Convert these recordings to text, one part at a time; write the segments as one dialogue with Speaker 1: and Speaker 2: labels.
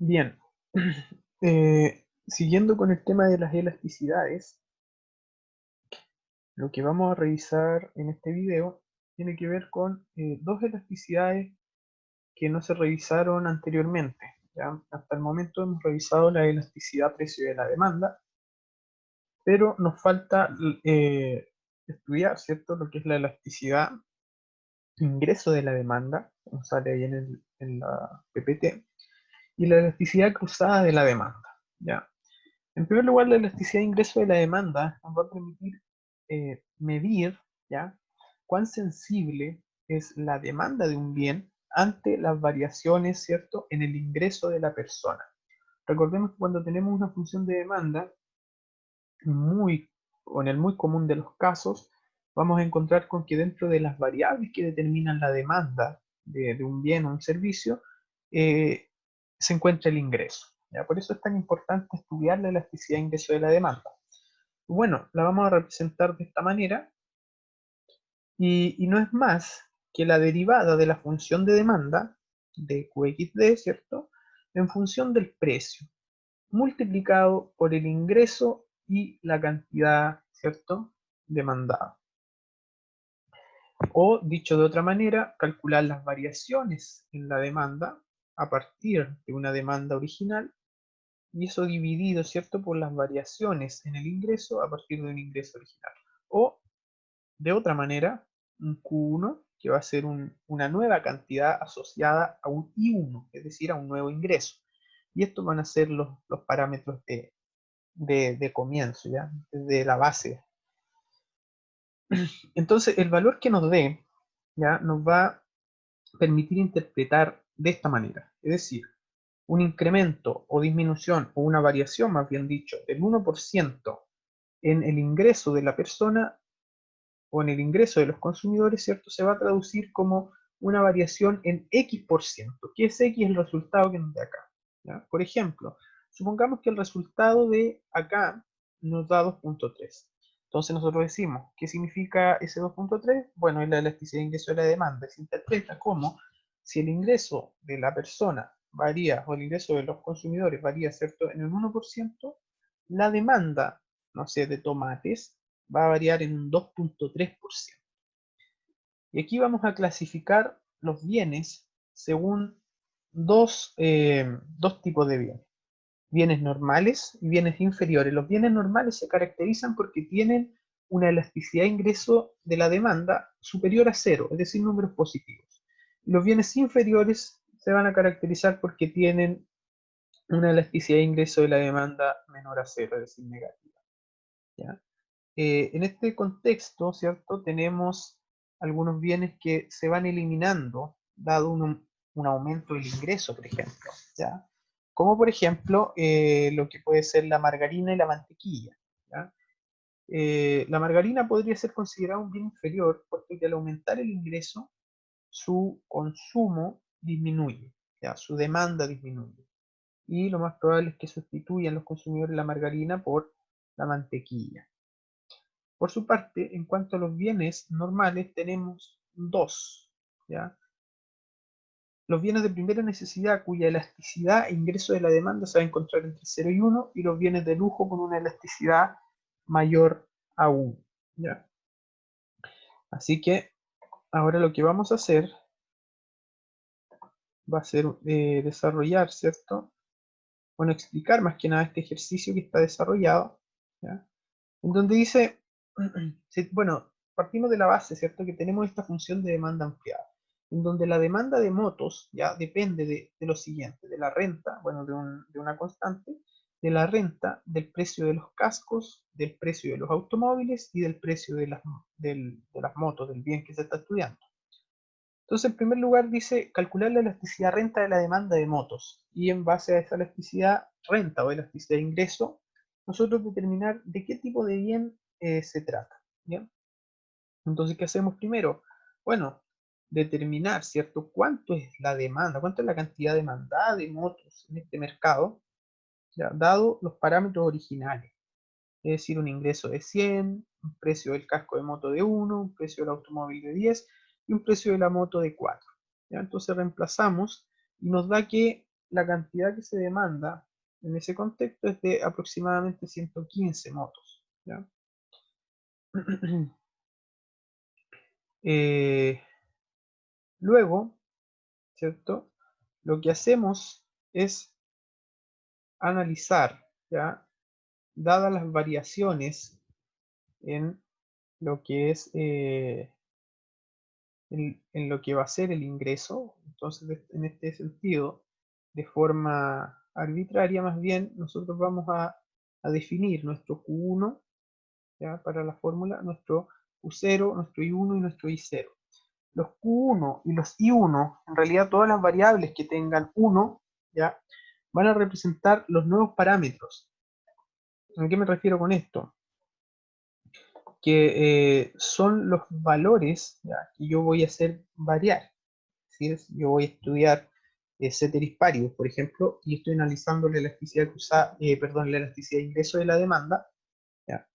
Speaker 1: Bien, siguiendo con el tema de las elasticidades, lo que vamos a revisar en este video tiene que ver con dos elasticidades que no se revisaron anteriormente. ¿Ya? Hasta el momento hemos revisado la elasticidad precio de la demanda, pero nos falta estudiar, ¿cierto?, lo que es la elasticidad ingreso de la demanda, como sale ahí en la PPT, y la elasticidad cruzada de la demanda. ¿Ya? En primer lugar, la elasticidad de ingreso de la demanda nos va a permitir medir, ¿ya?, cuán sensible es la demanda de un bien ante las variaciones, ¿cierto?, en el ingreso de la persona. Recordemos que cuando tenemos una función de demanda, o en el muy común de los casos, vamos a encontrar con que dentro de las variables que determinan la demanda de un bien o un servicio, eh, se encuentra el ingreso. ¿Ya? Por eso es tan importante estudiar la elasticidad de ingreso de la demanda. Bueno, la vamos a representar de esta manera y no es más que la derivada de la función de demanda de Qxd, ¿cierto?, en función del precio, multiplicado por el ingreso y la cantidad, ¿cierto?, demandada. O, dicho de otra manera, calcular las variaciones en la demanda a partir de una demanda original y eso dividido, ¿cierto?, por las variaciones en el ingreso a partir de un ingreso original. O, de otra manera, un Q1 que va a ser una nueva cantidad asociada a un I1, es decir, a un nuevo ingreso. Y estos van a ser los parámetros de comienzo, ¿ya?, desde la base. Entonces, el valor que nos dé, ¿ya?, nos va a permitir interpretar de esta manera. Es decir, un incremento o disminución, o una variación, más bien dicho, del 1% en el ingreso de la persona o en el ingreso de los consumidores, ¿cierto?, se va a traducir como una variación en X%, que es X el resultado que nos da acá. ¿Ya? Por ejemplo, supongamos que el resultado de acá nos da 2.3. Entonces nosotros decimos, ¿qué significa ese 2.3? Bueno, es la elasticidad de ingreso de la demanda. Se interpreta como si el ingreso de la persona varía, o el ingreso de los consumidores varía, ¿cierto?, en el 1%, la demanda, no sé, de tomates va a variar en un 2.3%. Y aquí vamos a clasificar los bienes según dos tipos de bienes. Bienes normales y bienes inferiores. Los bienes normales se caracterizan porque tienen una elasticidad de ingreso de la demanda superior a cero, es decir, números positivos. Los bienes inferiores se van a caracterizar porque tienen una elasticidad de ingreso de la demanda menor a cero, es decir, negativa. ¿Ya? En este contexto, ¿cierto?, tenemos algunos bienes que se van eliminando dado un aumento del ingreso, por ejemplo, ¿ya? Como por ejemplo lo que puede ser la margarina y la mantequilla, ¿ya? La margarina podría ser considerada un bien inferior porque al aumentar el ingreso, su consumo disminuye, ¿ya? Su demanda disminuye. Y lo más probable es que sustituyan los consumidores la margarina por la mantequilla. Por su parte, en cuanto a los bienes normales, tenemos dos, ¿ya? Los bienes de primera necesidad cuya elasticidad e ingreso de la demanda se va a encontrar entre 0 y 1, y los bienes de lujo con una elasticidad mayor a 1, ¿ya? Así que ahora lo que vamos a hacer va a ser desarrollar, ¿cierto? Bueno, explicar más que nada este ejercicio que está desarrollado, ¿ya? En donde dice, bueno, partimos de la base, ¿cierto?, que tenemos esta función de demanda ampliada, en donde la demanda de motos ya depende de lo siguiente, de la renta, bueno, de una constante, de la renta, del precio de los cascos, del precio de los automóviles y del precio de de las motos, del bien que se está estudiando. Entonces, en primer lugar, dice calcular la elasticidad renta de la demanda de motos. Y en base a esa elasticidad renta o elasticidad de ingreso, nosotros determinar de qué tipo de bien se trata. ¿Bien? Entonces, ¿qué hacemos primero? Bueno, determinar, ¿cierto?, cuánto es la demanda, cuánto es la cantidad demandada de motos en este mercado, ¿ya?, dado los parámetros originales. Es decir, un ingreso de 100, un precio del casco de moto de 1, un precio del automóvil de 10 y un precio de la moto de 4. ¿Ya? Entonces reemplazamos y nos da que la cantidad que se demanda en ese contexto es de aproximadamente 115 motos, ¿ya? Luego, ¿cierto? Lo que hacemos es analizar, ¿ya? Dadas las variaciones en lo que es en lo que va a ser el ingreso. Entonces, en este sentido, de forma arbitraria, más bien, nosotros vamos a definir nuestro Q1, ¿ya? Para la fórmula, nuestro Q0, nuestro I1 y nuestro I0. Los Q1 y los I1, en realidad todas las variables que tengan 1, ¿ya? Van a representar los nuevos parámetros. ¿A qué me refiero con esto? Que son los valores, ¿ya? Que yo voy a hacer variar. ¿Sí? Yo voy a estudiar ceteris paribus, por ejemplo, y estoy analizando la elasticidad cruzada, perdón, la elasticidad de ingreso de la demanda, ¿ya?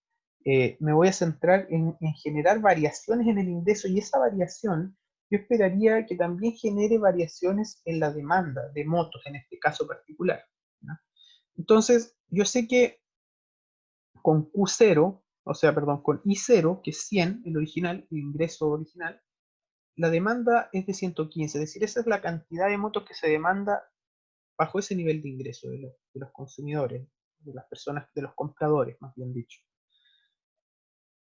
Speaker 1: Me voy a centrar en generar variaciones en el ingreso, y esa variación yo esperaría que también genere variaciones en la demanda de motos, en este caso particular, ¿ya? Entonces, yo sé que con Q0, o sea, perdón, con I0, que es 100, el original, el ingreso original, la demanda es de 115, es decir, esa es la cantidad de motos que se demanda bajo ese nivel de ingreso de los consumidores, de las personas, de los compradores, más bien dicho.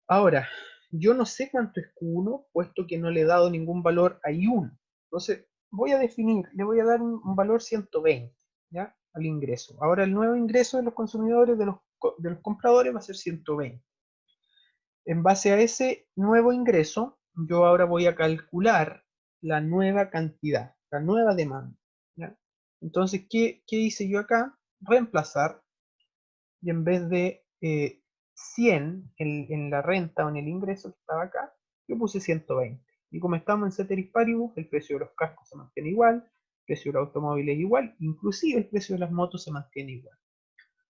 Speaker 1: Ahora, yo no sé cuánto es Q1, puesto que no le he dado ningún valor a I1. Entonces, voy a definir, le voy a dar un valor 120, ¿ya? Al ingreso. Ahora, el nuevo ingreso de los consumidores, de los compradores, va a ser 120. En base a ese nuevo ingreso, yo ahora voy a calcular la nueva cantidad, la nueva demanda, ¿ya? Entonces, ¿qué hice yo acá? Reemplazar, y en vez de 100 en la renta o en el ingreso que estaba acá, yo puse 120. Y como estamos en ceteris paribus, el precio de los cascos se mantiene igual, el precio del automóvil es igual, inclusive el precio de las motos se mantiene igual.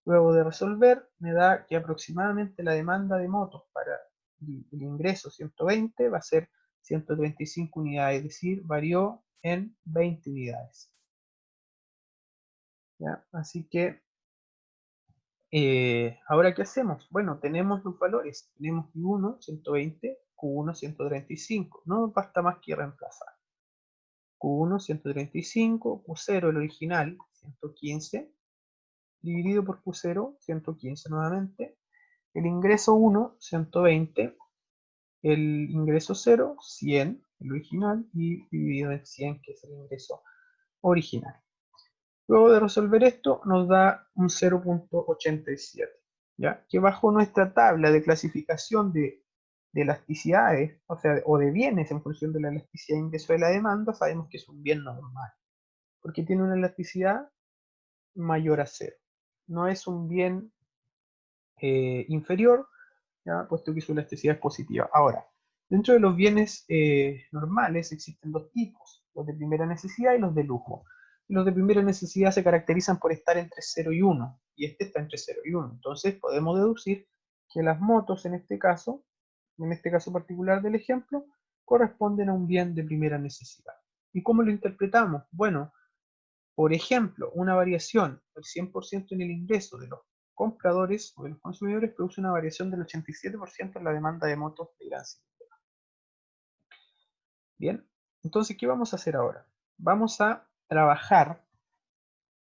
Speaker 1: Luego de resolver, me da que aproximadamente la demanda de motos para el ingreso 120 va a ser 135 unidades, es decir, varió en 20 unidades, ¿ya? Así que, ¿ahora qué hacemos? Bueno, tenemos los valores, tenemos I1, 120, Q1, 135, no basta más que reemplazar. Q1, 135, Q0, el original, 115, dividido por Q0, 115 nuevamente, el ingreso 1, 120, el ingreso 0, 100, el original, y dividido en 100, que es el ingreso original. Luego de resolver esto, nos da un 0.87, ¿ya? Que bajo nuestra tabla de clasificación de elasticidades, o sea, o de bienes en función de la elasticidad de ingreso de la demanda, sabemos que es un bien normal, porque tiene una elasticidad mayor a 0. No es un bien inferior, ¿ya? Puesto que su elasticidad es positiva. Ahora, dentro de los bienes normales existen dos tipos, los de primera necesidad y los de lujo. Los de primera necesidad se caracterizan por estar entre 0 y 1, y este está entre 0 y 1. Entonces podemos deducir que las motos en este caso particular del ejemplo, corresponden a un bien de primera necesidad. ¿Y cómo lo interpretamos? Bueno, por ejemplo, una variación del 100% en el ingreso de los compradores o de los consumidores produce una variación del 87% en la demanda de motos de gran cilindraje. Bien, entonces, ¿qué vamos a hacer ahora? Vamos a trabajar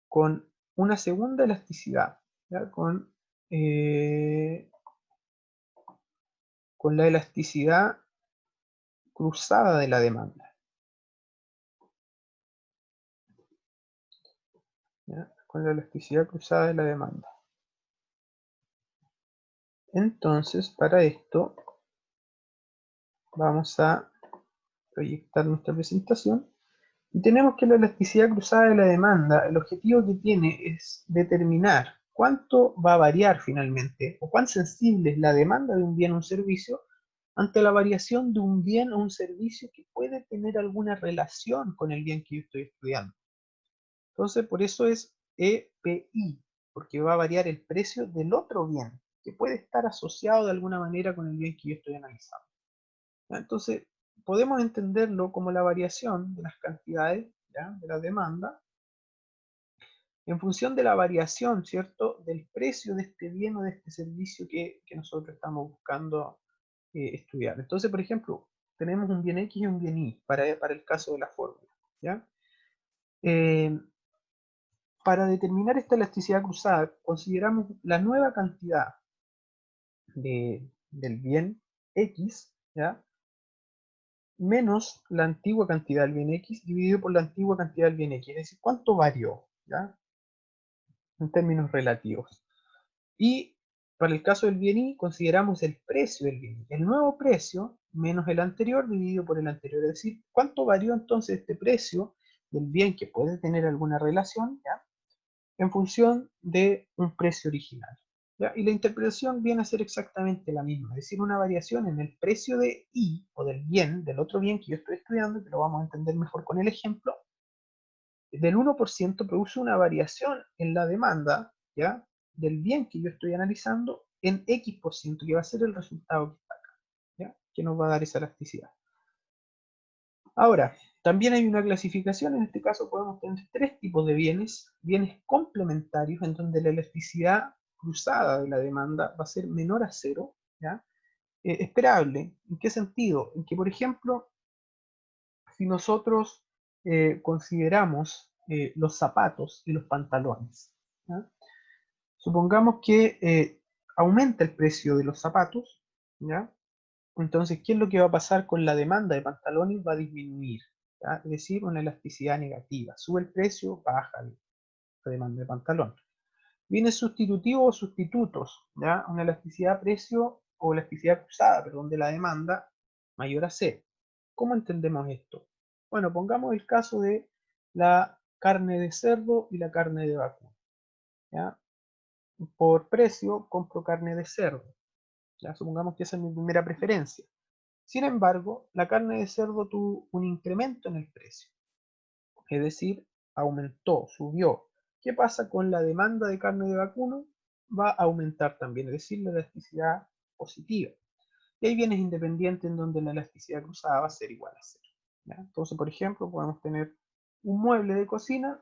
Speaker 1: con una segunda elasticidad, ¿ya? Con la elasticidad cruzada de la demanda, ¿ya? Con la elasticidad cruzada de la demanda. Entonces, para esto, vamos a proyectar nuestra presentación. Y tenemos que la elasticidad cruzada de la demanda, el objetivo que tiene es determinar cuánto va a variar finalmente, o cuán sensible es la demanda de un bien o un servicio ante la variación de un bien o un servicio que puede tener alguna relación con el bien que yo estoy estudiando. Entonces, por eso es EPI, porque va a variar el precio del otro bien, que puede estar asociado de alguna manera con el bien que yo estoy analizando. ¿Ya? Entonces, podemos entenderlo como la variación de las cantidades, ¿ya? De la demanda en función de la variación, ¿cierto?, del precio de este bien o de este servicio que nosotros estamos buscando estudiar. Entonces, por ejemplo, tenemos un bien X y un bien Y para el caso de la fórmula, ¿ya? Eh, para determinar esta elasticidad cruzada, consideramos la nueva cantidad del bien X, ¿ya?, menos la antigua cantidad del bien X dividido por la antigua cantidad del bien X. Es decir, ¿cuánto varió? ¿Ya? En términos relativos. Y para el caso del bien Y, consideramos el precio del bien Y. El nuevo precio menos el anterior dividido por el anterior. Es decir, ¿cuánto varió entonces este precio del bien que puede tener alguna relación, ¿ya?, en función de un precio original? ¿Ya? Y la interpretación viene a ser exactamente la misma, es decir, una variación en el precio de Y o del bien, del otro bien que yo estoy estudiando, que lo vamos a entender mejor con el ejemplo, del 1% produce una variación en la demanda, ¿ya?, del bien que yo estoy analizando en X%, que va a ser el resultado que está acá, ¿ya?, que nos va a dar esa elasticidad. Ahora, también hay una clasificación. En este caso podemos tener tres tipos de bienes: bienes complementarios, en donde la elasticidad cruzada de la demanda va a ser menor a cero, ¿ya? Esperable. ¿En qué sentido? En que, por ejemplo, si nosotros consideramos los zapatos y los pantalones, ¿ya? Supongamos que aumenta el precio de los zapatos, ¿ya? Entonces, ¿qué es lo que va a pasar con la demanda de pantalones? Va a disminuir, ¿ya? Es decir, una elasticidad negativa. Sube el precio, baja la demanda de pantalón. Bienes sustitutivos o sustitutos, ¿ya? Una elasticidad precio o elasticidad cruzada, perdón, de la demanda mayor a cero. ¿Cómo entendemos esto? Bueno, pongamos el caso de la carne de cerdo y la carne de vacuno, ¿ya? Por precio compro carne de cerdo, ¿ya? Supongamos que esa es mi primera preferencia. Sin embargo, la carne de cerdo tuvo un incremento en el precio, es decir, aumentó, subió. ¿Qué pasa con la demanda de carne de vacuno? Va a aumentar también, es decir, la elasticidad positiva. Y hay bienes independientes en donde la elasticidad cruzada va a ser igual a cero, ¿ya? Entonces, por ejemplo, podemos tener un mueble de cocina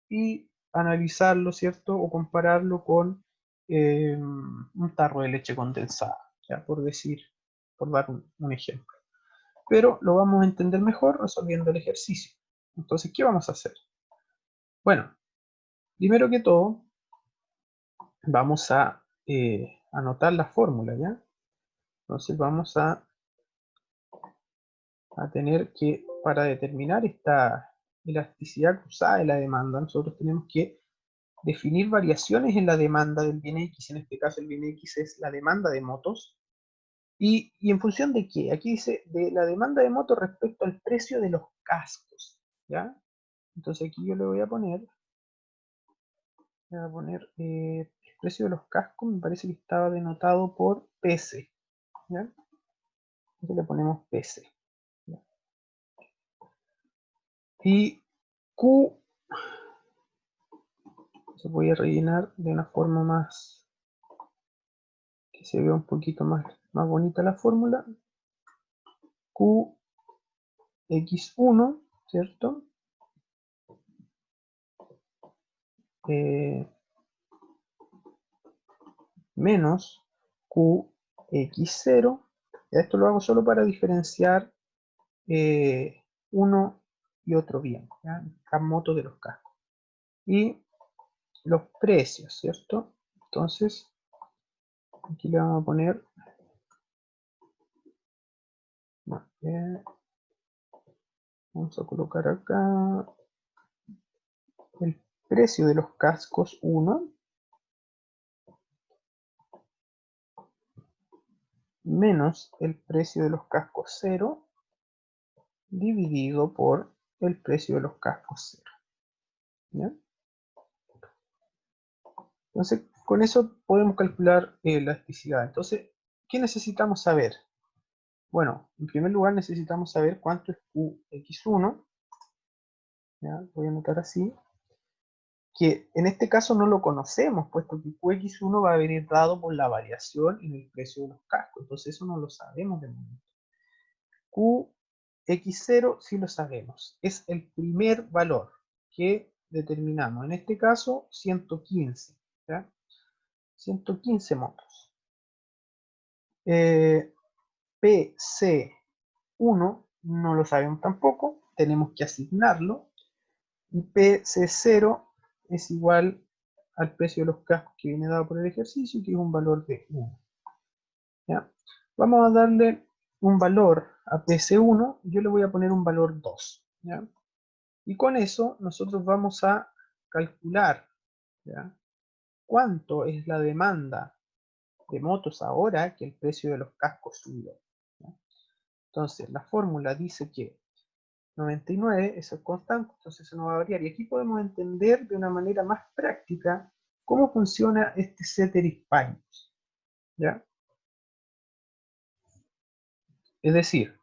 Speaker 1: y analizarlo, ¿cierto?, o compararlo con un tarro de leche condensada, ¿ya?, por dar un ejemplo. Pero lo vamos a entender mejor resolviendo el ejercicio. Entonces, ¿qué vamos a hacer? Bueno, primero que todo, vamos a anotar la fórmula, ¿ya? Entonces vamos a tener que, para determinar esta elasticidad cruzada de la demanda, nosotros tenemos que definir variaciones en la demanda del bien X. En este caso el bien X es la demanda de motos. ¿Y en función de qué? Aquí dice de la demanda de motos respecto al precio de los cascos, ¿ya? Entonces aquí yo le voy a poner el precio de los cascos. Me parece que estaba denotado por PC, ¿ya? Entonces le ponemos PC, ¿ya? Y Q se voy a rellenar de una forma más que se vea un poquito más bonita la fórmula. QX1, ¿cierto? Menos QX0. Esto lo hago solo para diferenciar uno y otro bien, ¿ya?, las motos de los cascos. Y los precios, ¿cierto? Entonces, aquí le vamos a poner, vamos a colocar acá el precio de los cascos 1 menos el precio de los cascos 0 dividido por el precio de los cascos 0, ¿ya? Entonces, con eso podemos calcular la elasticidad. Entonces, ¿qué necesitamos saber? Bueno, en primer lugar necesitamos saber cuánto es QX1, ¿ya? Voy a anotar así, que en este caso no lo conocemos, puesto que QX1 va a venir dado por la variación en el precio de los cascos. Entonces eso no lo sabemos de momento. QX0 sí lo sabemos, es el primer valor que determinamos, en este caso, 115, ¿ya? 115 motos. PC1 no lo sabemos tampoco, tenemos que asignarlo, y PC0 es igual al precio de los cascos que viene dado por el ejercicio, que es un valor de 1. ¿Ya? Vamos a darle un valor a PC1, yo le voy a poner un valor 2. ¿Ya? Y con eso nosotros vamos a calcular, ¿ya?, cuánto es la demanda de motos ahora que el precio de los cascos subió, ¿ya? Entonces la fórmula dice que 99 es el constante, entonces eso no va a variar. Y aquí podemos entender de una manera más práctica cómo funciona este ceteris paribus, ¿ya? Es decir,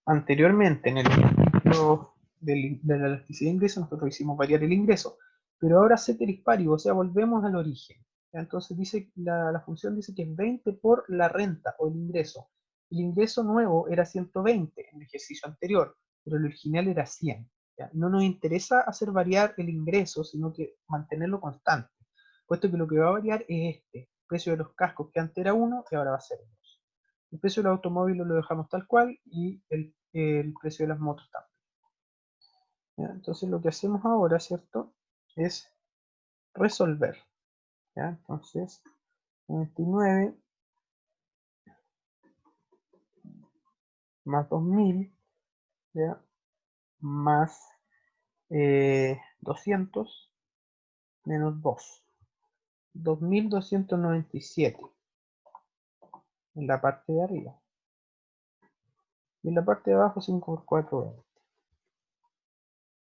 Speaker 1: anteriormente en el ejemplo de la elasticidad de ingreso nosotros hicimos variar el ingreso, pero ahora ceteris paribus, o sea, volvemos al origen, ¿ya? Entonces dice, la función dice que es 20 por la renta o el ingreso. El ingreso nuevo era 120 en el ejercicio anterior, pero el original era 100. ¿Ya? No nos interesa hacer variar el ingreso, sino que mantenerlo constante, puesto que lo que va a variar es el precio de los cascos, que antes era 1 y ahora va a ser 2. El precio del automóvil lo dejamos tal cual y el precio de las motos también. ¿Ya? Entonces lo que hacemos ahora, ¿cierto?, es resolver. ¿Ya? Entonces, 99 más 2000, ¿ya?, más 200 menos 2. 2297 en la parte de arriba. Y en la parte de abajo 5 por 4, 20.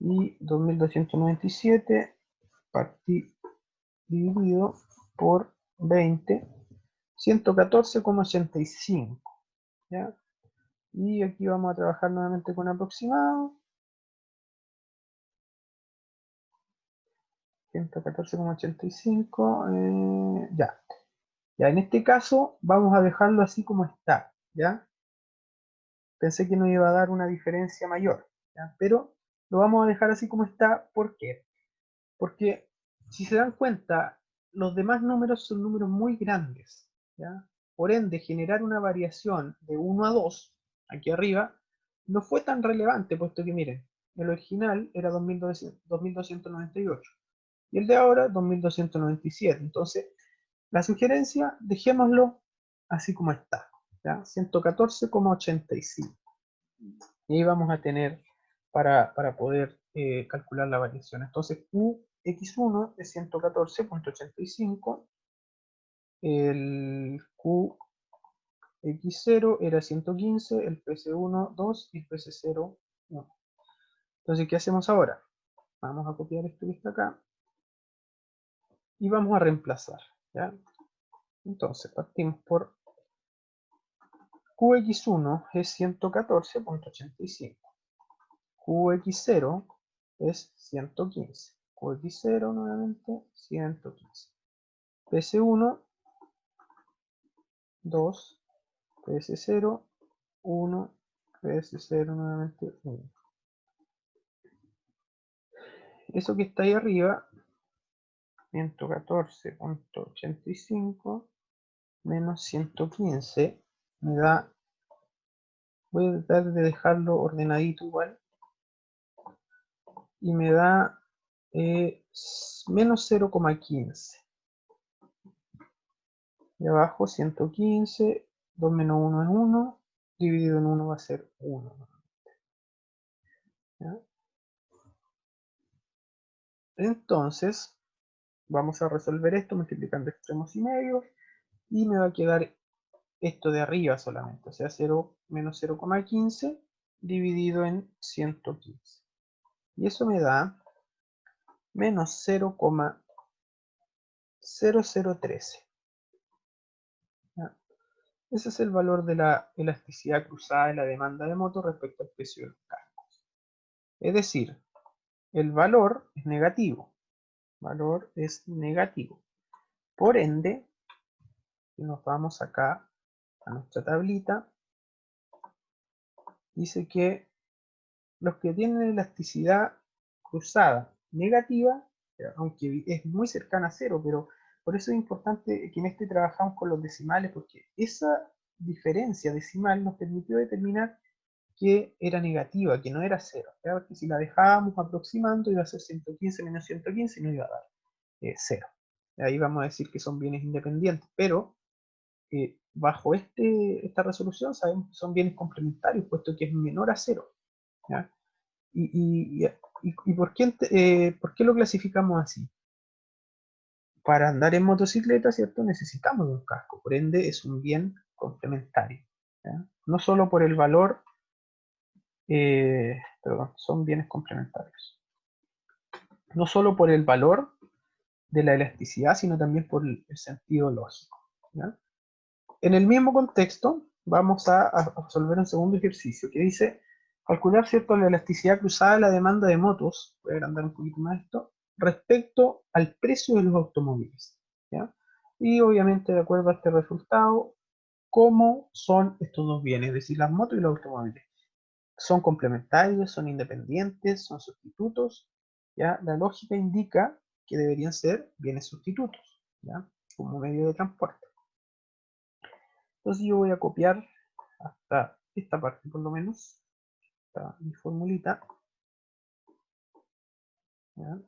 Speaker 1: Y 2297 dividido por 20, 114,85. ¿Ya? Y aquí vamos a trabajar nuevamente con aproximado. 114,85. Ya. Ya, en este caso vamos a dejarlo así como está. ¿Ya? Pensé que nos iba a dar una diferencia mayor, ¿ya?, pero lo vamos a dejar así como está. ¿Por qué? Porque si se dan cuenta, los demás números son números muy grandes, ¿ya? Por ende, generar una variación de 1 a 2, aquí arriba, no fue tan relevante, puesto que miren, el original era 2298 y el de ahora 2297. Entonces, la sugerencia, dejémoslo así como está, ¿ya? 114,85. Y ahí vamos a tener para poder calcular la variación. Entonces Qx1 es 114,85, el Qx0 era 115, el PC1 2 y el PC0 1. Entonces, ¿qué hacemos ahora? Vamos a copiar esto que está acá y vamos a reemplazar, ¿ya? Entonces partimos por Qx1 es 114,85. Qx0 es 115. Qx0 nuevamente 115. PS1 2, PS0 1, PS0 nuevamente 1. Eso que está ahí arriba, 114,85 menos 115, me da, voy a tratar de dejarlo ordenadito igual, y me da menos 0,15. Y abajo 115, 2 menos 1 es 1, dividido en 1 va a ser 1. ¿Ya? Entonces, vamos a resolver esto multiplicando extremos y medios, y me va a quedar esto de arriba solamente, o sea, 0 menos 0,15 dividido en 115. Y eso me da menos 0,0013. ¿Ya? Ese es el valor de la elasticidad cruzada de la demanda de moto respecto al precio del cascos. Es decir, el valor es negativo. Valor es negativo. Por ende, si nos vamos acá a nuestra tablita, dice que los que tienen elasticidad cruzada negativa, aunque es muy cercana a cero, pero por eso es importante que en este trabajamos con los decimales, porque esa diferencia decimal nos permitió determinar que era negativa, que no era cero. Porque si la dejábamos aproximando iba a ser 115 menos 115 y no iba a dar cero. Ahí vamos a decir que son bienes independientes, pero bajo esta resolución sabemos que son bienes complementarios, puesto que es menor a cero. ¿Ya? ¿Y por qué lo clasificamos así? Para andar en motocicleta, ¿cierto? Necesitamos un casco, por ende es un bien complementario. ¿Ya? No solo por el valor, perdón, son bienes complementarios. No solo por el valor de la elasticidad, sino también por el sentido lógico. ¿Ya? En el mismo contexto, vamos a resolver un segundo ejercicio que dice calcular, ¿cierto?, la elasticidad cruzada de la demanda de motos, voy a agrandar un poquito más esto, respecto al precio de los automóviles. ¿Ya? Y obviamente, de acuerdo a este resultado, ¿cómo son estos dos bienes? Es decir, las motos y los automóviles. ¿Son complementarios? ¿Son independientes? ¿Son sustitutos? ¿Ya? La lógica indica que deberían ser bienes sustitutos, ¿ya?, como medio de transporte. Entonces yo voy a copiar hasta esta parte por lo menos, mi formulita. ¿Ya?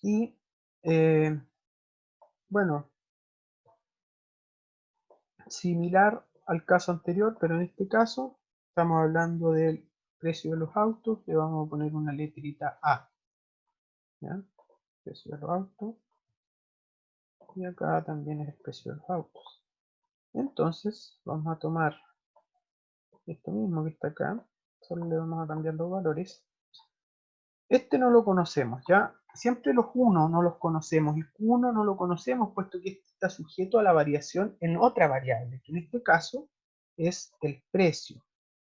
Speaker 1: Y bueno, similar al caso anterior, pero en este caso estamos hablando del precio de los autos, le vamos a poner una letrita A. ¿Ya? Precio de los autos. Y acá también es el precio de los autos. Entonces vamos a tomar esto mismo que está acá, solo le vamos a cambiar los valores. Este no lo conocemos, ¿ya? Siempre los Q1 no los conocemos, y Q1 no lo conocemos puesto que este está sujeto a la variación en otra variable, que en este caso es el precio.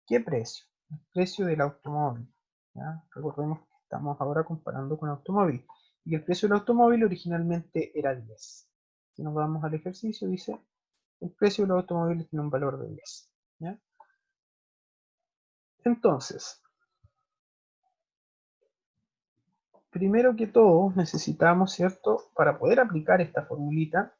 Speaker 1: ¿Qué precio? El precio del automóvil. ¿Ya? Recordemos que estamos ahora comparando con automóvil, y el precio del automóvil originalmente era 10. Si nos vamos al ejercicio, dice, el precio de los automóviles tiene un valor de 10. ¿Ya? Entonces, primero que todo, necesitamos, ¿cierto? Para poder aplicar esta formulita,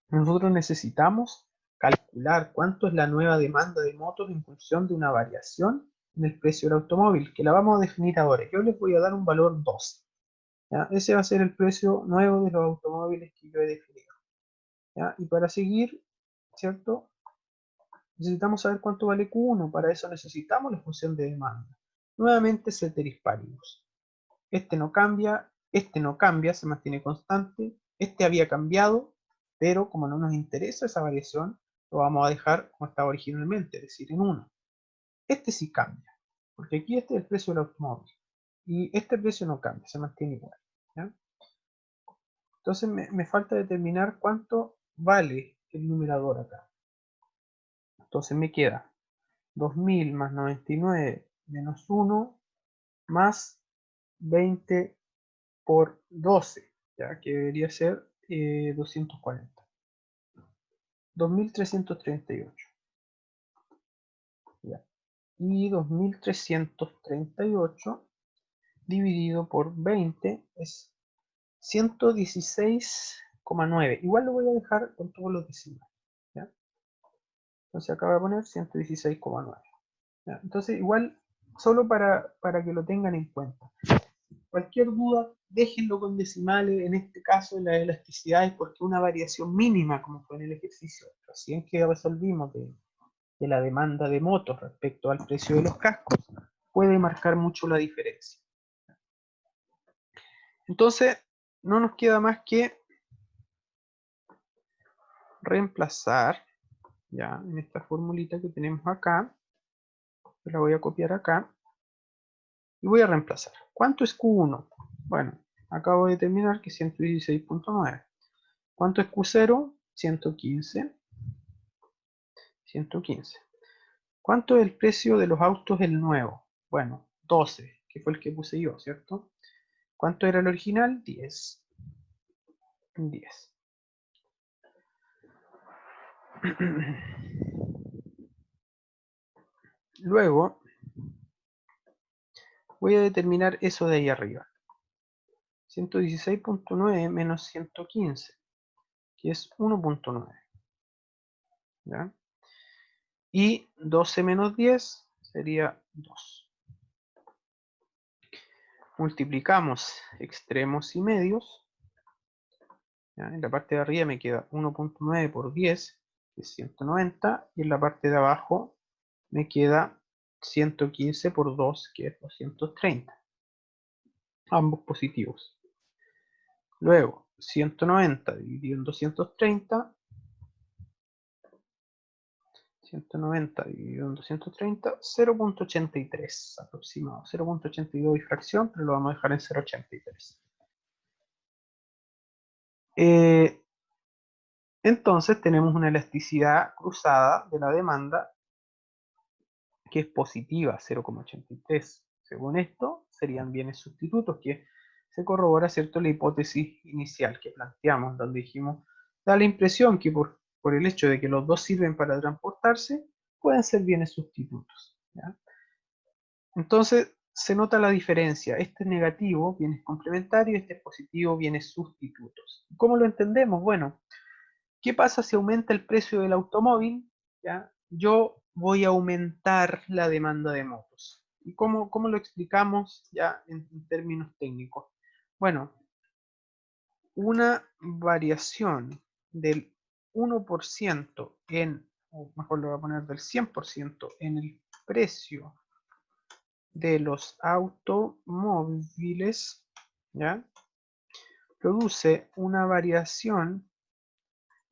Speaker 1: nosotros necesitamos calcular cuánto es la nueva demanda de motos en función de una variación en el precio del automóvil, que la vamos a definir ahora. Yo les voy a dar un valor 12. ¿Ya? Ese va a ser el precio nuevo de los automóviles que yo he definido. ¿Ya? Y para seguir, ¿cierto? Necesitamos saber cuánto vale Q1. Para eso necesitamos la función de demanda. Nuevamente, ceteris paribus. Este no cambia, se mantiene constante. Este había cambiado, pero como no nos interesa esa variación, lo vamos a dejar como estaba originalmente, es decir, en 1. Este sí cambia, porque aquí este es el precio del automóvil. Y este precio no cambia, se mantiene igual. ¿Ya? Entonces me falta determinar cuánto vale el numerador acá. Entonces me queda 2000 más 99 menos 1 más 20 por 12, ya que debería ser 240. 2338. ¿Ya? Y 2338 dividido por 20 es 116,9. Igual lo voy a dejar con todos los decimales. ¿Ya? Entonces acá voy a poner 116,9. ¿Ya? Entonces igual, solo para que lo tengan en cuenta. Cualquier duda, déjenlo con decimales, en este caso la elasticidad es porque una variación mínima, como fue en el ejercicio recién que resolvimos de la demanda de motos respecto al precio de los cascos, puede marcar mucho la diferencia. Entonces, no nos queda más que reemplazar, ya, en esta formulita que tenemos acá, la voy a copiar acá, y voy a reemplazar. ¿Cuánto es Q1? Bueno, acabo de determinar que es 116,9. ¿Cuánto es Q0? 115. 115. ¿Cuánto es el precio de los autos el nuevo? Bueno, 12, que fue el que puse yo, ¿cierto? ¿Cuánto era el original? 10. 10. Luego, voy a determinar eso de ahí arriba. 116.9 menos 115, que es 1.9. ¿Ya? Y 12 menos 10 sería 2. Multiplicamos extremos y medios. ¿Ya? En la parte de arriba me queda 1.9 por 10, que es 190, y en la parte de abajo me queda 115 por 2, que es 230. Ambos positivos. Luego, 190 dividido en 230. 190 dividido en 230, 0.83 aproximado. 0.82 y fracción, pero lo vamos a dejar en 0.83. Entonces tenemos una elasticidad cruzada de la demanda que es positiva, 0.83. Según esto, serían bienes sustitutos, que se corrobora, ¿cierto?, la hipótesis inicial que planteamos, donde dijimos, da la impresión que por el hecho de que los dos sirven para transportarse, pueden ser bienes sustitutos. ¿Ya? Entonces, se nota la diferencia. Este es negativo, bienes complementarios, este es positivo, bienes sustitutos. ¿Cómo lo entendemos? Bueno, ¿qué pasa si aumenta el precio del automóvil? ¿Ya? Yo voy a aumentar la demanda de motos. ¿Y cómo lo explicamos ya en términos técnicos? Bueno, una variación del 1% o mejor lo voy a poner del 100% en el precio de los automóviles, ¿ya? Produce una variación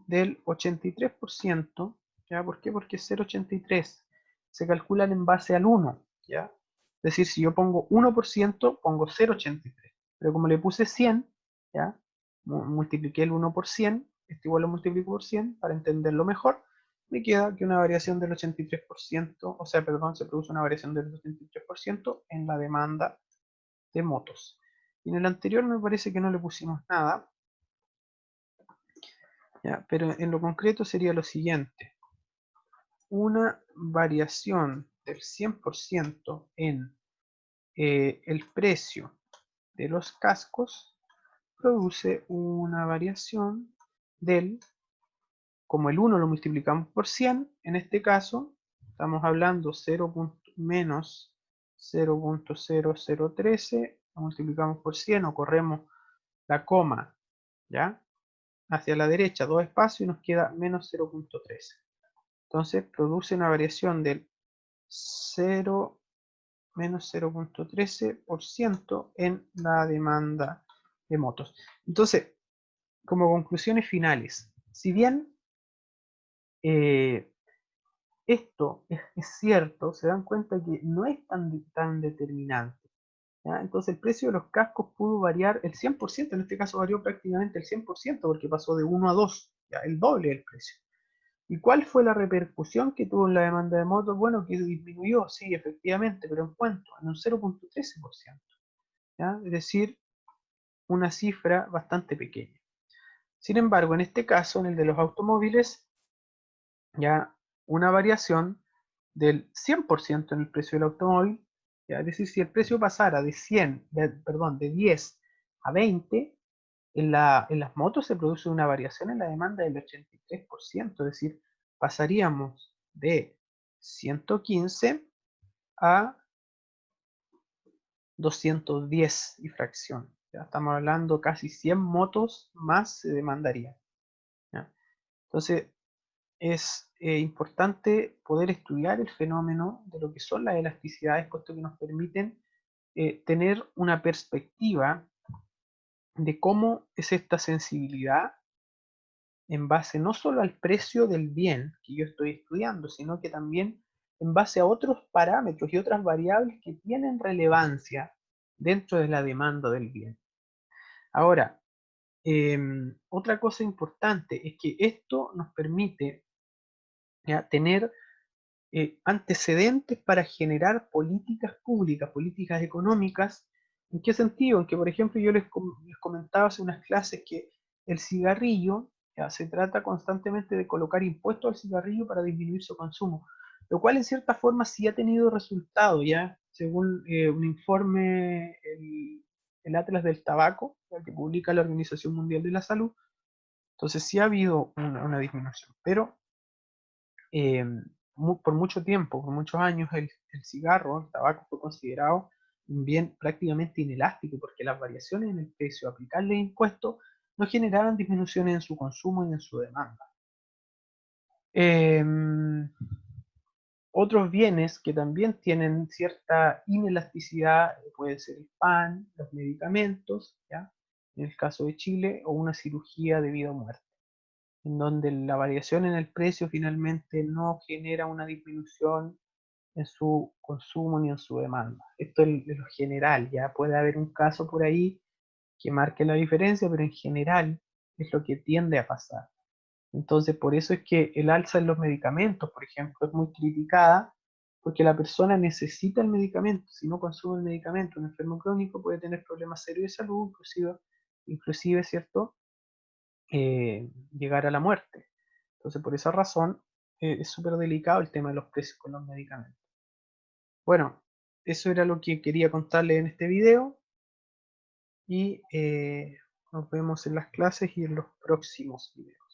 Speaker 1: del 83%, ¿ya? ¿Por qué? Porque 0,83 se calculan en base al 1, ¿ya? Es decir, si yo pongo 1%, pongo 0,83, pero como le puse 100, ¿ya? Multipliqué el 1 por 100, esto igual lo multiplico por 100 para entenderlo mejor, me queda que una variación del 83%, o sea, perdón, se produce una variación del 83% en la demanda de motos. Y en el anterior me parece que no le pusimos nada, ¿ya? Pero en lo concreto sería lo siguiente. Una variación del 100% en el precio de los cascos produce una variación del, como el 1 lo multiplicamos por 100, en este caso estamos hablando 0. Menos 0.0013, lo multiplicamos por 100 o corremos la coma, ¿ya? Hacia la derecha, dos espacios y nos queda menos 0.13. Entonces produce una variación del 0 menos 0.13% en la demanda de motos. Entonces, como conclusiones finales, si bien esto es cierto, se dan cuenta que no es tan determinante. ¿Ya? Entonces el precio de los cascos pudo variar el 100%, en este caso varió prácticamente el 100% porque pasó de 1 a 2, ¿ya? El doble del precio. ¿Y cuál fue la repercusión que tuvo en la demanda de motos? Bueno, que disminuyó, sí, efectivamente, pero ¿en cuánto? En un 0.13%. ¿Ya? Es decir, una cifra bastante pequeña. Sin embargo, en este caso, en el de los automóviles, ya una variación del 100% en el precio del automóvil, ¿ya? Es decir, si el precio pasara de 10 a 20, en las motos se produce una variación en la demanda del 83%, es decir, pasaríamos de 115 a 210 y fracción. Ya estamos hablando casi 100 motos más se demandarían. ¿Ya? Entonces, es importante poder estudiar el fenómeno de lo que son las elasticidades, puesto que nos permiten tener una perspectiva de cómo es esta sensibilidad en base no solo al precio del bien que yo estoy estudiando, sino que también en base a otros parámetros y otras variables que tienen relevancia dentro de la demanda del bien. Ahora, otra cosa importante es que esto nos permite, ¿ya?, tener antecedentes para generar políticas públicas, políticas económicas. ¿En qué sentido? En que, por ejemplo, yo les comentaba hace unas clases que el cigarrillo, ya, se trata constantemente de colocar impuestos al cigarrillo para disminuir su consumo. lo cual en cierta forma sí ha tenido resultado, ya, según un informe, el Atlas del Tabaco, el que publica la Organización Mundial de la Salud. Entonces sí ha habido una disminución, pero eh, por mucho tiempo, por muchos años, el cigarro, el tabaco fue considerado un bien prácticamente inelástico, porque las variaciones en el precio aplicarle impuestos no generaban disminuciones en su consumo y en su demanda. Em, Otros bienes que también tienen cierta inelasticidad, puede ser el pan, los medicamentos, ¿ya? En el caso de Chile, o una cirugía de vida o muerte, en donde la variación en el precio finalmente no genera una disminución en su consumo ni en su demanda. Esto es lo general, ya puede haber un caso por ahí que marque la diferencia, pero en general es lo que tiende a pasar. Entonces, por eso es que el alza en los medicamentos, por ejemplo, es muy criticada, porque la persona necesita el medicamento. Si no consume el medicamento, un enfermo crónico puede tener problemas serios de salud, inclusive, ¿cierto? Llegar a la muerte. Entonces, por esa razón, es súper delicado el tema de los precios con los medicamentos. Bueno, eso era lo que quería contarles en este video y nos vemos en las clases y en los próximos videos.